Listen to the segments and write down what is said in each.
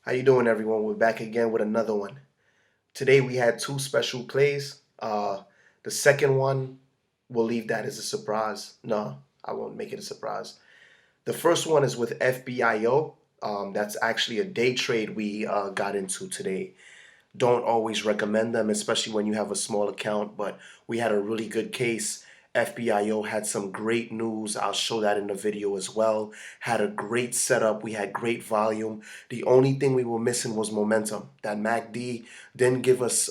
How you doing, everyone? We're back again with another one. Today we had two special plays. The second one, we'll leave that as a surprise. No, I won't make it a surprise. The first one is with FBIO. That's actually a day trade we got into today. Don't always recommend them, especially when you have a small account, but we had a really good case. FBIO had some great news. I'll show that in the video as well. Had a great setup. We had great volume. The only thing we were missing was momentum. That MACD didn't give us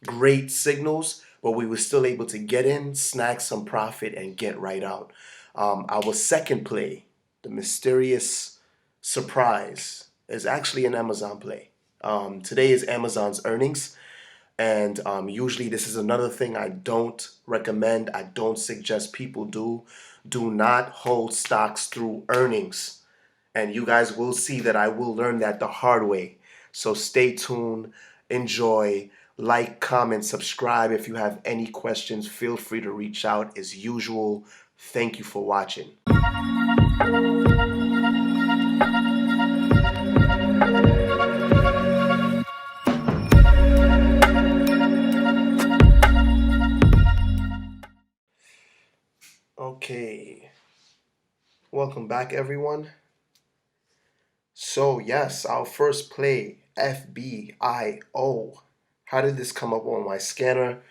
great signals, but we were still able to get in, snag some profit, and get right out. Our second play, the mysterious surprise, is actually an Amazon play. Today is Amazon's earnings, and usually this is another thing I don't recommend. I don't suggest people do. Do not hold stocks through earnings, and you guys will see that I will learn that the hard way. So stay tuned, enjoy, like, comment, subscribe. If you have any questions, feel free to reach out as usual. Thank you for watching. Okay, welcome back, everyone. So yes, our first play, FBIO. How did this come up on my scanner?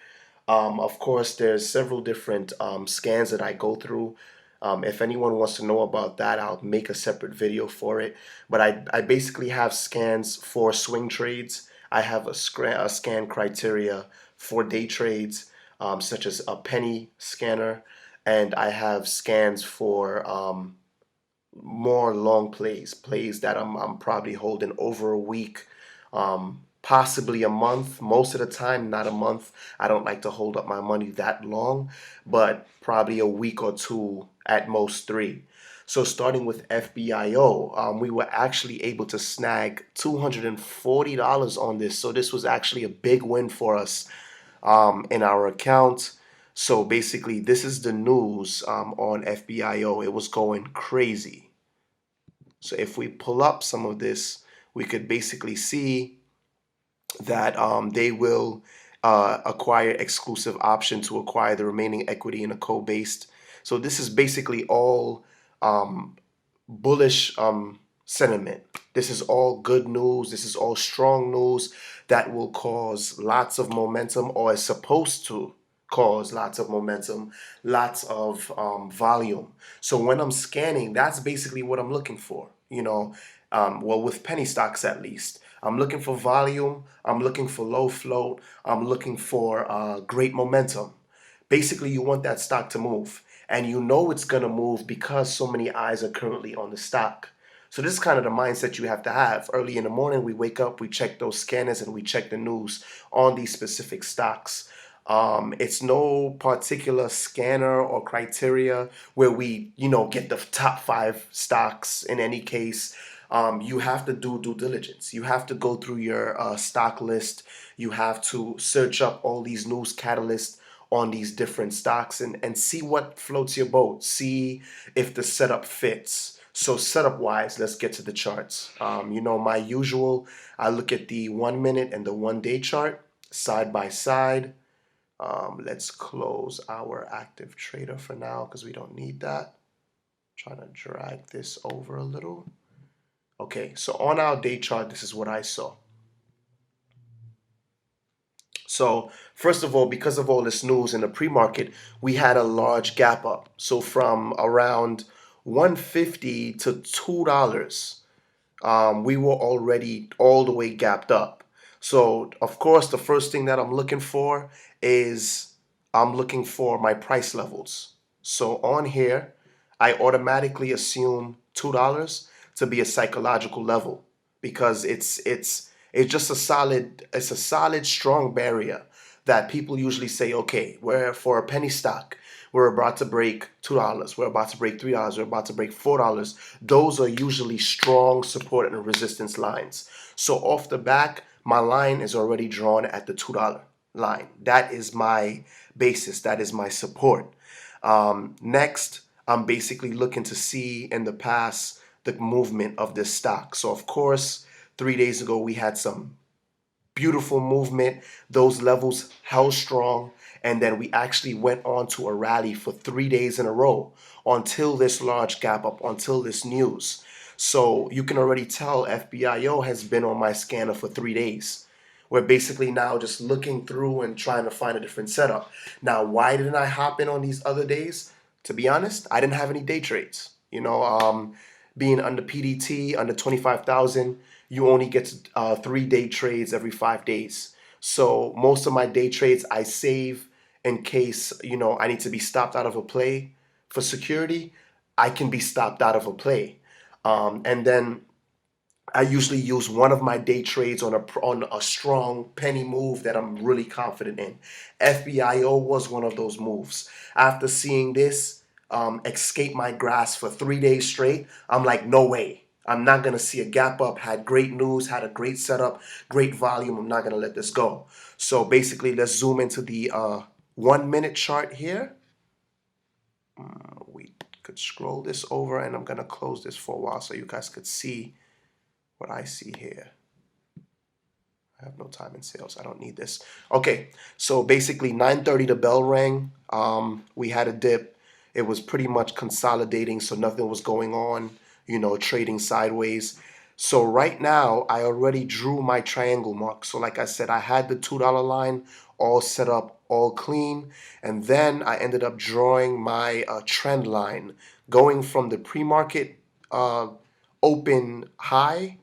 Of course, there's several different scans that I go through. If anyone wants to know about that, I'll make a separate video for it. But I basically have scans for swing trades. I have a scan criteria for day trades, such as a penny scanner, and I have scans for more long plays that I'm probably holding over a week, possibly a month. Most of the time, not a month. I don't like to hold up my money that long, but probably a week or two, at most three. So starting with FBIO, we were actually able to snag $240 on this. So this was actually a big win for us in our account. So basically, this is the news on FBIO. It was going crazy. So if we pull up some of this, we could basically see that they will acquire exclusive option to acquire the remaining equity in a co-based. So this is basically all bullish sentiment. This is all good news. This is all strong news that will cause lots of momentum, or is supposed to cause lots of momentum, lots of volume. So when I'm scanning, that's basically what I'm looking for. Well, with penny stocks at least, I'm looking for volume. I'm looking for low float. I'm looking for great momentum. Basically, you want that stock to move, and you know it's going to move because so many eyes are currently on the stock. So this is kind of the mindset you have to have. Early in the morning, we wake up, we check those scanners, and we check the news on these specific stocks. It's no particular scanner or criteria where we, get the top 5 stocks in any case. You have to do due diligence. You have to go through your stock list. You have to search up all these news catalysts on these different stocks and see what floats your boat. See if the setup fits. So setup wise, let's get to the charts. My usual, I look at the 1 minute and the 1 day chart side by side. Let's close our active trader for now because we don't need that. Trying to drag this over a little. Okay, so on our day chart, this is what I saw. So first of all, because of all this news in the pre-market, we had a large gap up. So from around 150 to $2, we were already all the way gapped up. So of course, the first thing that I'm looking for is I'm looking for my price levels. So on here, I automatically assume $2 to be a psychological level because it's just a solid strong barrier that people usually say, okay, we're for a penny stock, we're about to break $2, we're about to break $3, we're about to break $4. Those are usually strong support and resistance lines. So off the back, my line is already drawn at the $2 line. That is my basis. That is my support. Next, I'm basically looking to see in the past the movement of this stock. So of course, 3 days ago, we had some beautiful movement. Those levels held strong. And then we actually went on to a rally for 3 days in a row until this large gap up, until this news. So you can already tell FBIO has been on my scanner for 3 days. We're basically now just looking through and trying to find a different setup. Now, why didn't I hop in on these other days? To be honest, I didn't have any day trades. Being under PDT, under 25,000, you only get 3 day trades every 5 days. So most of my day trades I save in case, I need to be stopped out of a play for security. I can be stopped out of a play. And then I usually use one of my day trades on a strong penny move that I'm really confident in. FBIO was one of those moves. After seeing this escape my grasp for 3 days straight, I'm like, no way. I'm not going to see a gap up. Had great news, had a great setup, great volume. I'm not going to let this go. So basically, let's zoom into the 1 minute chart here. We could scroll this over, and I'm going to close this for a while so you guys could see what I see here. I have no time in sales. I don't need this. Okay, so basically 9:30 the bell rang. We had a dip. It was pretty much consolidating, so nothing was going on, trading sideways. So right now, I already drew my triangle mark. So like I said, I had the $2 line all set up, all clean. And then I ended up drawing my trend line going from the pre-market open high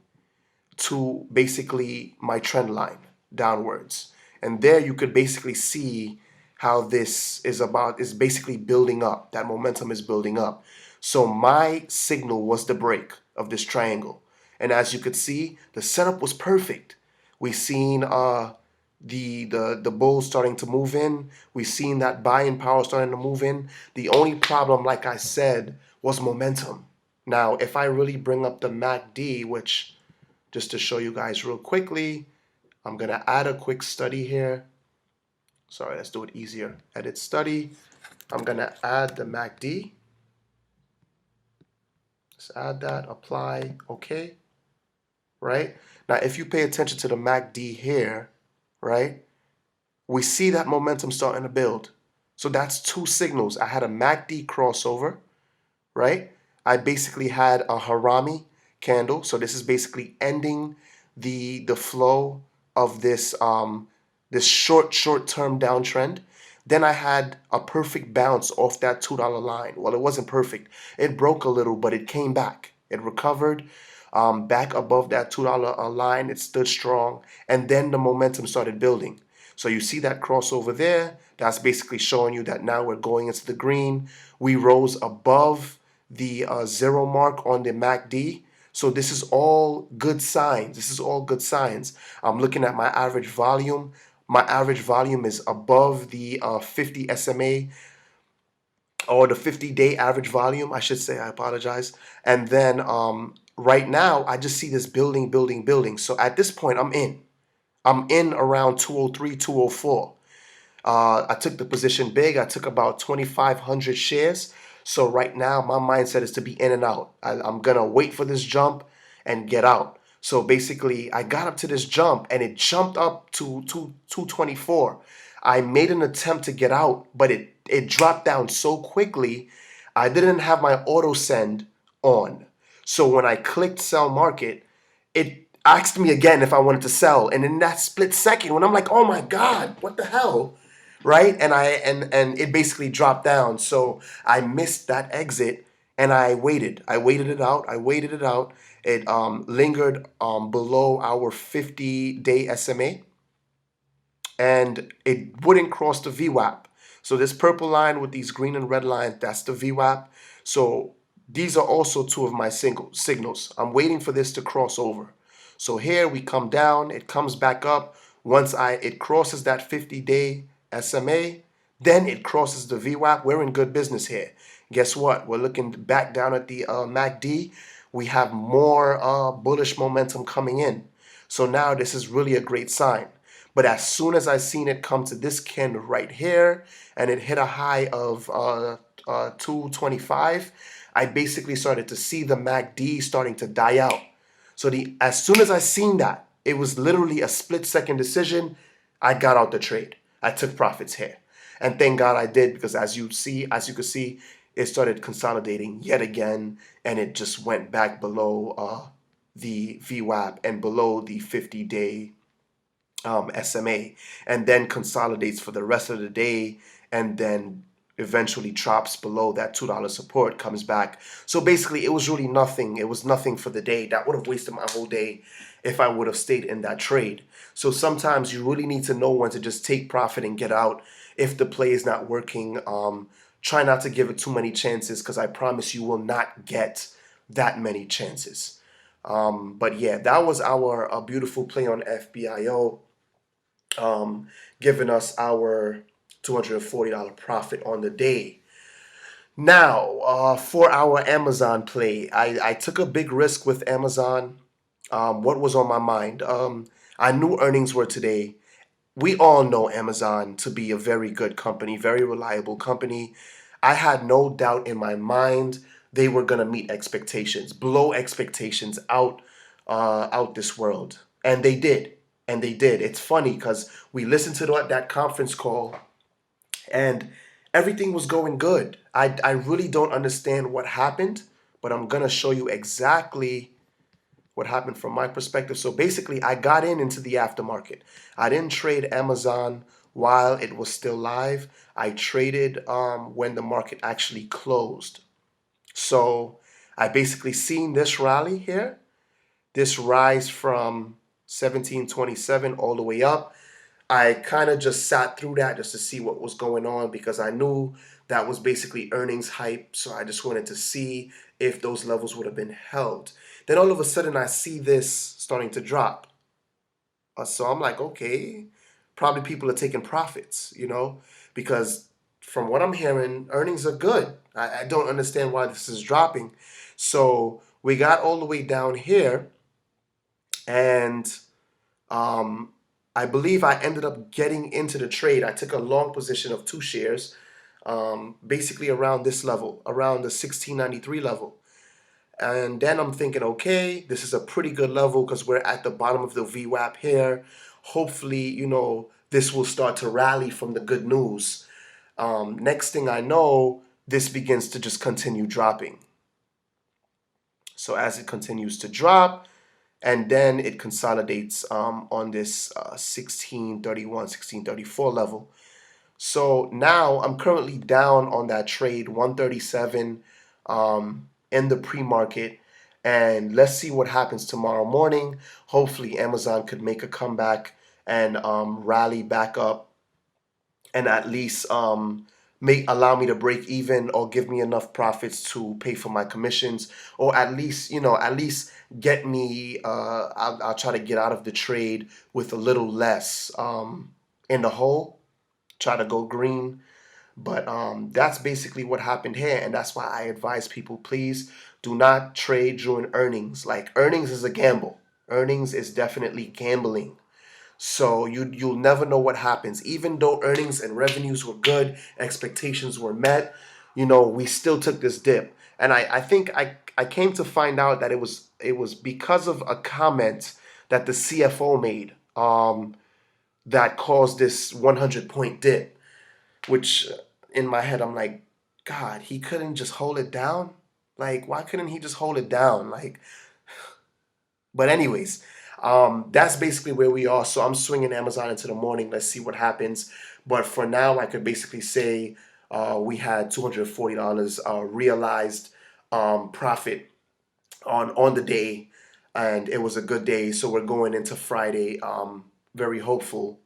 to basically my trend line downwards. And there you could basically see how this is basically building up. That momentum is building up. So my signal was the break of this triangle. And as you could see, the setup was perfect. We seen the bulls starting to move in. We seen that buying power starting to move in. The only problem, like I said, was momentum. Now, if I really bring up the MACD, which just to show you guys real quickly, I'm going to add a quick study here. Sorry, let's do it easier. Edit study. I'm going to add the MACD. Let's add that, apply, okay. Right? Now, if you pay attention to the MACD here, right, we see that momentum starting to build. So that's two signals. I had a MACD crossover, right? I basically had a Harami candle. So this is basically ending the flow of this this short-term downtrend. Then I had a perfect bounce off that $2 line. Well, it wasn't perfect. It broke a little, but it came back. It recovered back above that $2 line. It stood strong, and then the momentum started building. So you see that crossover there. That's basically showing you that now we're going into the green. We rose above the 0 mark on the MACD. So this is all good signs. This is all good signs. I'm looking at my average volume. My average volume is above the 50 SMA, or the 50-day average volume, I should say. I apologize. And then right now, I just see this building, building, building. So at this point, I'm in. I'm in around 203, 204. I took the position big. I took about 2,500 shares. So right now, my mindset is to be in and out. I'm going to wait for this jump and get out. So basically, I got up to this jump, and it jumped up to 224. I made an attempt to get out, but it dropped down so quickly, I didn't have my auto send on. So when I clicked sell market, it asked me again if I wanted to sell. And in that split second, when I'm like, oh my God, what the hell? Right? And it basically dropped down. So I missed that exit, and I waited. I waited it out. I waited it out. It lingered below our 50-day SMA, and it wouldn't cross the VWAP. So this purple line with these green and red lines, that's the VWAP. So these are also two of my signals. I'm waiting for this to cross over. So here we come down, it comes back up. Once it crosses that 50-day SMA, then it crosses the VWAP. We're in good business here. Guess what? We're looking back down at the MACD. We have more bullish momentum coming in. So now this is really a great sign. But as soon as I seen it come to this candle right here, and it hit a high of 225, I basically started to see the MACD starting to die out. So as soon as I seen that, it was literally a split-second decision. I got out the trade. I took profits here. And thank God I did, because as you can see, it started consolidating yet again, and it just went back below the VWAP and below the 50-day SMA, and then consolidates for the rest of the day, and then eventually drops below that $2 support, comes back. So basically, it was really nothing. It was nothing for the day. That would have wasted my whole day if I would have stayed in that trade. So sometimes you really need to know when to just take profit and get out if the play is not working. Try not to give it too many chances, because I promise you will not get that many chances. But yeah, that was our beautiful play on FBIO, giving us our $240 profit on the day. Now, for our Amazon play, I took a big risk with Amazon. What was on my mind? I knew earnings were today. We all know Amazon to be a very good company, very reliable company. I had no doubt in my mind they were gonna meet expectations, blow expectations out this world, and they did. And they did. It's funny because we listened to that conference call, and everything was going good. I really don't understand what happened, but I'm gonna show you exactly what happened from my perspective. So basically, I got into the aftermarket. I didn't trade Amazon while it was still live. I traded when the market actually closed. So I basically seen this rally here, this rise from 1727 all the way up. I kind of just sat through that just to see what was going on, because I knew that was basically earnings hype. So I just wanted to see if those levels would have been held. Then all of a sudden I see this starting to drop. So I'm like, okay, probably people are taking profits, because from what I'm hearing, earnings are good. I don't understand why this is dropping. So we got all the way down here, and I believe I ended up getting into the trade. I took a long position of 2 shares, basically around this level, around the 1693 level. And then I'm thinking, okay, this is a pretty good level because we're at the bottom of the VWAP here. Hopefully, this will start to rally from the good news. Next thing I know, this begins to just continue dropping. So as it continues to drop, and then it consolidates on this 1631, 1634 level. So now I'm currently down on that trade, 137 in the pre-market. And let's see what happens tomorrow morning. Hopefully Amazon could make a comeback and rally back up, and at least allow me to break even, or give me enough profits to pay for my commissions, or at least get me I'll try to get out of the trade with a little less in the hole, try to go green. But that's basically what happened here, and that's why I advise people, please do not trade during earnings. Like, earnings is a gamble. Earnings is definitely gambling. So you'll never know what happens. Even though earnings and revenues were good, expectations were met, we still took this dip. And I think I came to find out that it was because of a comment that the CFO made that caused this 100-point dip, which in my head I'm like, God, he couldn't just hold it down? Like, why couldn't he just hold it down? Like, but anyways, that's basically where we are. So I'm swinging Amazon into the morning. Let's see what happens. But for now, I could basically say we had $240 realized profit on the day, and it was a good day. So we're going into Friday very hopeful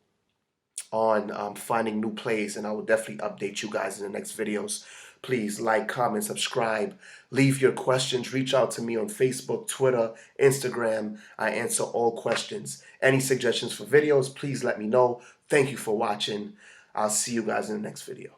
on finding new plays, and I will definitely update you guys in the next videos. Please like, comment, subscribe, leave your questions, reach out to me on Facebook, Twitter, Instagram. I answer all questions. Any suggestions for videos, please let me know. Thank you for watching. I'll see you guys in the next video.